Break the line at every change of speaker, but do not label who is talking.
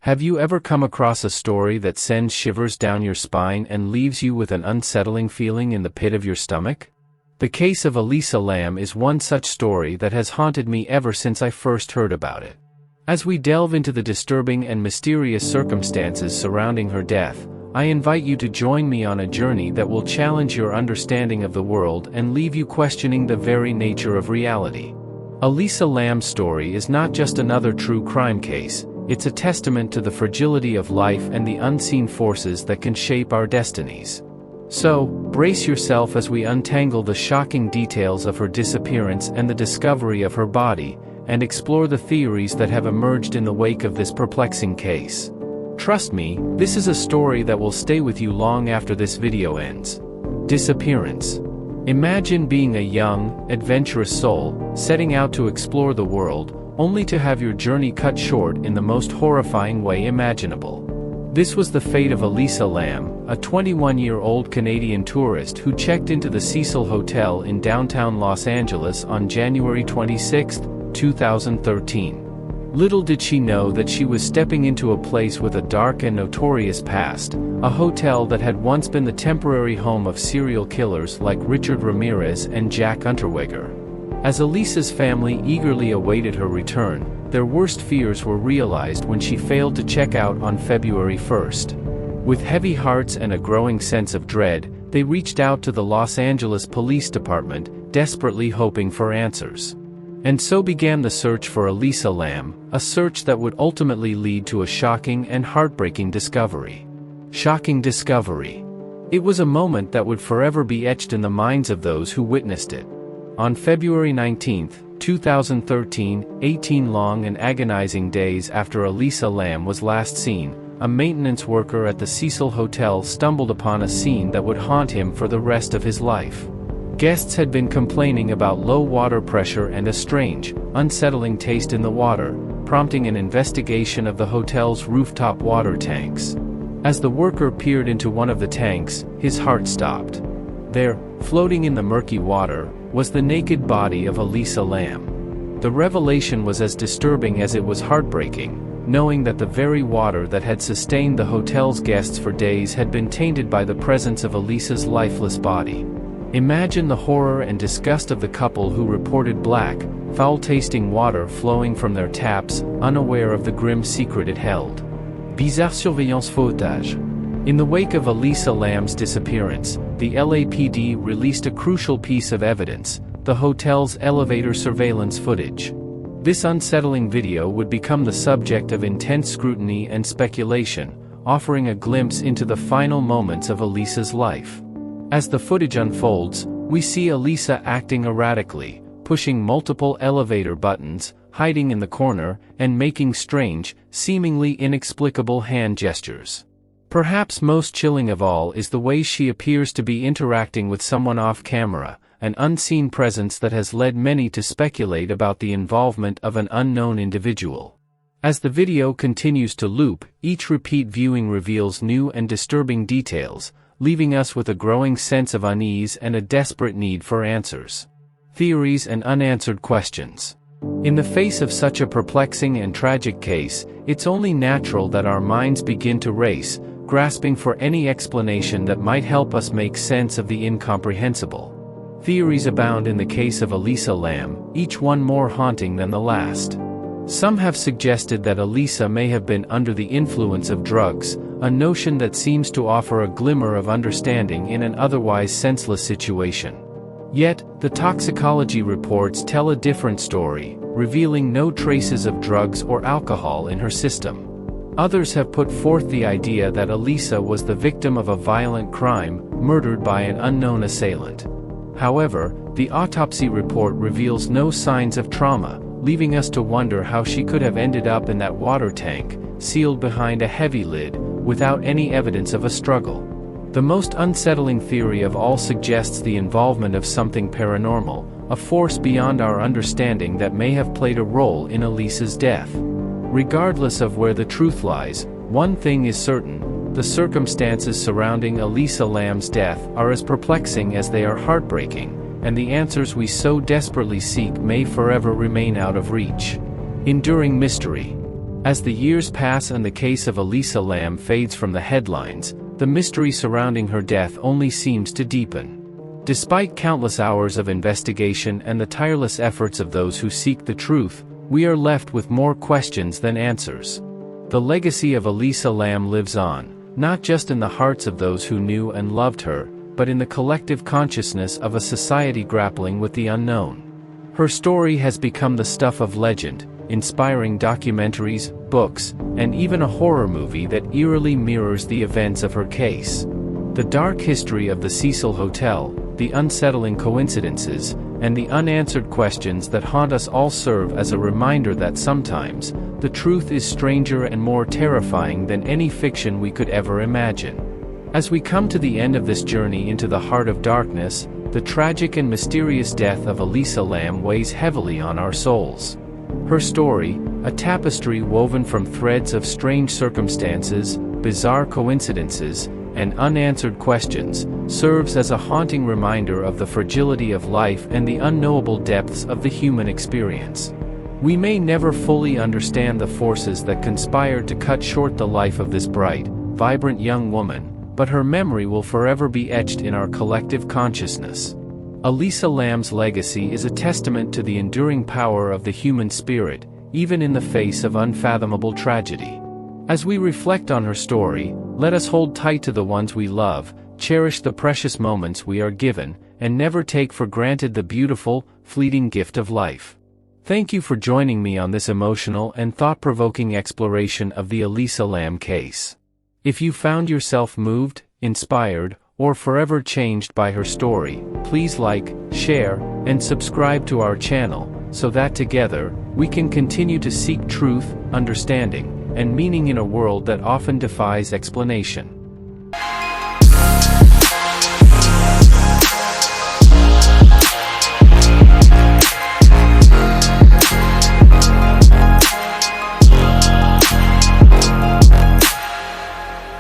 Have you ever come across a story that sends shivers down your spine and leaves you with an unsettling feeling in the pit of your stomach? The case of Elisa Lam is one such story that has haunted me ever since I first heard about it. As we delve into the disturbing and mysterious circumstances surrounding her death, I invite you to join me on a journey that will challenge your understanding of the world and leave you questioning the very nature of reality. Elisa Lam's story is not just another true crime case. It's a testament to the fragility of life and the unseen forces that can shape our destinies. So, brace yourself as we untangle the shocking details of her disappearance and the discovery of her body, and explore the theories that have emerged in the wake of this perplexing case. Trust me, this is a story that will stay with you long after this video ends. Disappearance. Imagine being a young, adventurous soul, setting out to explore the world, only to have your journey cut short in the most horrifying way imaginable. This was the fate of Elisa Lam, a 21-year-old Canadian tourist who checked into the Cecil Hotel in downtown Los Angeles on January 26, 2013. Little did she know that she was stepping into a place with a dark and notorious past, a hotel that had once been the temporary home of serial killers like Richard Ramirez and Jack Unterweger. As Elisa's family eagerly awaited her return, their worst fears were realized when she failed to check out on February 1st. With heavy hearts and a growing sense of dread, they reached out to the Los Angeles Police Department, desperately hoping for answers. And so began the search for Elisa Lam, a search that would ultimately lead to a shocking and heartbreaking discovery. Shocking discovery. It was a moment that would forever be etched in the minds of those who witnessed it. On February 19, 2013, 18 long and agonizing days after Elisa Lam was last seen, a maintenance worker at the Cecil Hotel stumbled upon a scene that would haunt him for the rest of his life. Guests had been complaining about low water pressure and a strange, unsettling taste in the water, prompting an investigation of the hotel's rooftop water tanks. As the worker peered into one of the tanks, his heart stopped. There, floating in the murky water, was the naked body of Elisa Lam. The revelation was as disturbing as it was heartbreaking, knowing that the very water that had sustained the hotel's guests for days had been tainted by the presence of Elisa's lifeless body. Imagine the horror and disgust of the couple who reported black, foul-tasting water flowing from their taps, unaware of the grim secret it held. Bizarre surveillance footage. In the wake of Elisa Lam's disappearance, the LAPD released a crucial piece of evidence, the hotel's elevator surveillance footage. This unsettling video would become the subject of intense scrutiny and speculation, offering a glimpse into the final moments of Elisa's life. As the footage unfolds, we see Elisa acting erratically, pushing multiple elevator buttons, hiding in the corner, and making strange, seemingly inexplicable hand gestures. Perhaps most chilling of all is the way she appears to be interacting with someone off camera, an unseen presence that has led many to speculate about the involvement of an unknown individual. As the video continues to loop, each repeat viewing reveals new and disturbing details, leaving us with a growing sense of unease and a desperate need for answers. Theories and unanswered questions. In the face of such a perplexing and tragic case, it's only natural that our minds begin to race, grasping for any explanation that might help us make sense of the incomprehensible. Theories abound in the case of Elisa Lam, each one more haunting than the last. Some have suggested that Elisa may have been under the influence of drugs, a notion that seems to offer a glimmer of understanding in an otherwise senseless situation. Yet, the toxicology reports tell a different story, revealing no traces of drugs or alcohol in her system. Others have put forth the idea that Elisa was the victim of a violent crime, murdered by an unknown assailant. However, the autopsy report reveals no signs of trauma, leaving us to wonder how she could have ended up in that water tank, sealed behind a heavy lid, without any evidence of a struggle. The most unsettling theory of all suggests the involvement of something paranormal, a force beyond our understanding that may have played a role in Elisa's death. Regardless of where the truth lies, one thing is certain: the circumstances surrounding Elisa Lam's death are as perplexing as they are heartbreaking, and the answers we so desperately seek may forever remain out of reach. Enduring mystery. As the years pass and the case of Elisa Lam fades from the headlines, the mystery surrounding her death only seems to deepen. Despite countless hours of investigation and the tireless efforts of those who seek the truth, we are left with more questions than answers. The legacy of Elisa Lam lives on, not just in the hearts of those who knew and loved her, but in the collective consciousness of a society grappling with the unknown. Her story has become the stuff of legend, inspiring documentaries, books, and even a horror movie that eerily mirrors the events of her case. The dark history of the Cecil Hotel, the unsettling coincidences, and the unanswered questions that haunt us all serve as a reminder that sometimes, the truth is stranger and more terrifying than any fiction we could ever imagine. As we come to the end of this journey into the heart of darkness, the tragic and mysterious death of Elisa Lam weighs heavily on our souls. Her story, a tapestry woven from threads of strange circumstances, bizarre coincidences, and unanswered questions, serves as a haunting reminder of the fragility of life and the unknowable depths of the human experience. We may never fully understand the forces that conspired to cut short the life of this bright, vibrant young woman, but her memory will forever be etched in our collective consciousness. Elisa Lam's legacy is a testament to the enduring power of the human spirit, even in the face of unfathomable tragedy. As we reflect on her story, let us hold tight to the ones we love, cherish the precious moments we are given, and never take for granted the beautiful, fleeting gift of life. Thank you for joining me on this emotional and thought-provoking exploration of the Elisa Lam case. If you found yourself moved, inspired, or forever changed by her story, please like, share, and subscribe to our channel, so that together, we can continue to seek truth, understanding, and meaning in a world that often defies explanation.